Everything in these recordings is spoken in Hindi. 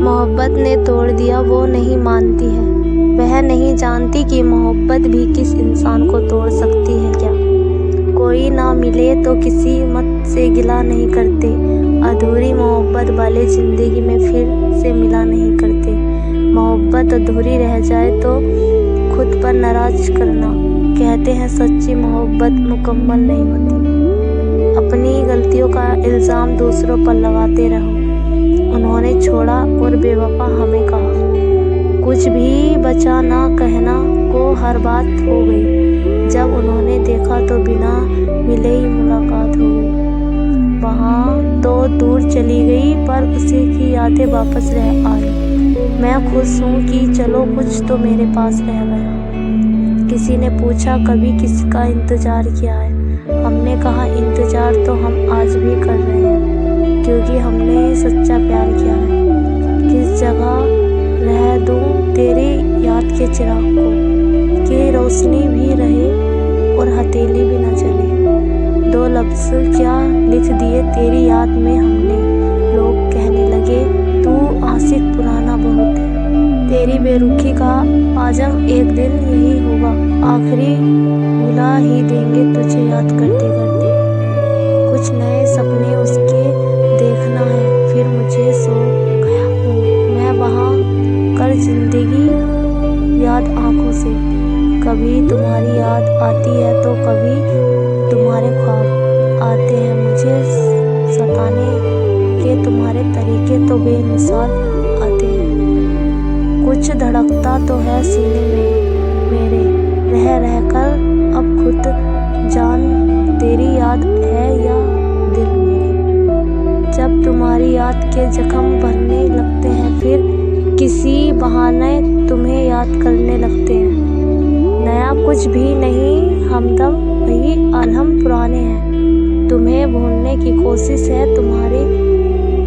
मोहब्बत ने तोड़ दिया वो नहीं मानती है। वह नहीं जानती कि मोहब्बत भी किस इंसान को तोड़ सकती है। क्या कोई ना मिले तो किस्मत से गिला नहीं करते, अधूरी मोहब्बत वाले ज़िंदगी में फिर से मिला नहीं करते। मोहब्बत अधूरी रह जाए तो खुद पर नाराज करना। कहते हैं सच्ची मोहब्बत मुकम्मल नहीं होती। अपनी गलतियों का इल्ज़ाम दूसरों पर लगाते रहो। उन्होंने छोड़ा और बेवफा हमें कहा, कुछ भी बचा ना कहना को हर बात हो गई। जब उन्होंने देखा तो बिना मिले ही मुलाकात हो गई। वहाँ तो दूर चली गई पर उसी की यादें वापस रह आई। मैं खुश हूँ कि चलो कुछ तो मेरे पास रह गया। किसी ने पूछा कभी किसका इंतज़ार किया है। हमने कहा इंतज़ार तो हम आज भी कर रहे हैं, क्योंकि हमने सच्चा प्यार किया है। किस जगह रह दूँ तेरी याद के चिराग को, कि रोशनी भी रहे और हथेली भी न जले। दो लफ्ज़ क्या लिख दिए तेरी याद में हमने। लोग कहने लगे तू आशिक पुराना बहुत है। तेरी बेरुखी का आजम एक दिन यही होगा, आखिरी भुला ही देंगे तुझे याद करते करते। कुछ नए सपने उसके देखना है, फिर मुझे सो गया हूँ मैं वहाँ कर ज़िंदगी याद आँखों से। कभी तुम्हारी याद आती है तो कभी तुम्हारे ख्वाब आते हैं मुझे सताने के। तुम्हारे तरीके तो बेमिसाल आते हैं। कुछ धड़कता तो है सीने में मेरे, रह रह कर अब खुद जान तेरी याद है या दिल मेरे। जब तुम्हारी याद के जख्म भरने लगते हैं फिर किसी बहाने तुम्हें याद करने लगते हैं। नया कुछ भी नहीं, हमदम वही अलहम पुराने हैं। तुम्हें भूलने की कोशिश है, तुम्हारे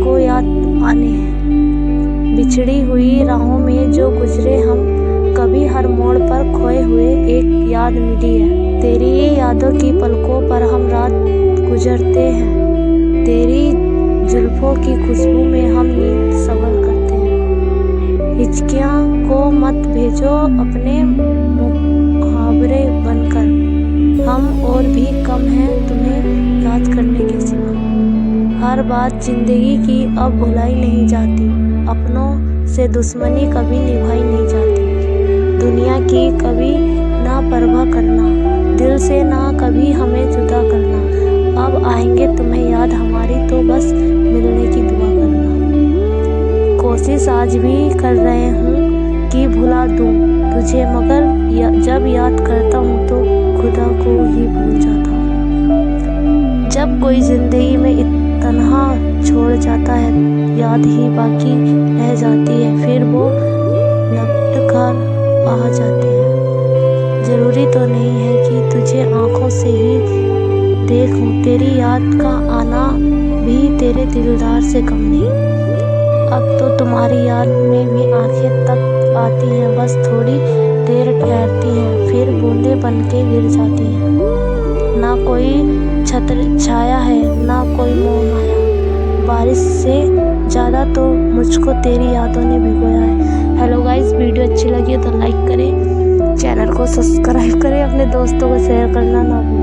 को याद आने हैं। बिछड़ी हुई राहों में जो गुजरे हम, कभी हर मोड़ पर खोए हुए एक याद मिली है। तेरी यादों की पलकों पर हम रात गुजरते हैं। तेरी जुल्फों की खुशबू में हम नींद सबर करते हैं। हिचकियाँ को मत भेजो अपने मुहावरे बनकर, हम और भी कम हैं तुम्हें याद करने के सिवा। हर बात जिंदगी की अब भुलाई नहीं जाती, अपनों से दुश्मनी कभी निभाई नहीं जाती। दुनिया की कभी ना परवाह करना, दिल से ना कभी हमें जुदा करना। अब आएंगे तुम्हें याद हमारी तो बस मिलने की दुआ करना। कोशिश आज भी कर रहे हूँ कि भुला दूँ तुझे, मगर जब याद करता हूँ तो खुदा को ही भूल जाता हूँ। जब कोई ज़िंदगी में तन्हा छोड़ जाता है, याद ही बाकी रह जाती है, फिर वो लपट कर आ जाती है। ज़रूरी तो नहीं है कि तुझे आँखों से ही देखूं, तेरी याद का आना भी तेरे दिलदार से कम नहीं। अब तो तुम्हारी याद में भी आंखें तक आती हैं, बस थोड़ी देर ठहरती हैं, फिर बूंदें बन के गिर जाती हैं। ना कोई छत्र छाया है, ना कोई मोह माया, बारिश से ज़्यादा तो मुझको तेरी यादों ने भिगोया है। हेलो गाइस, वीडियो अच्छी लगी तो लाइक करें, चैनल को सब्सक्राइब करें, अपने दोस्तों को शेयर करना ना भूलें।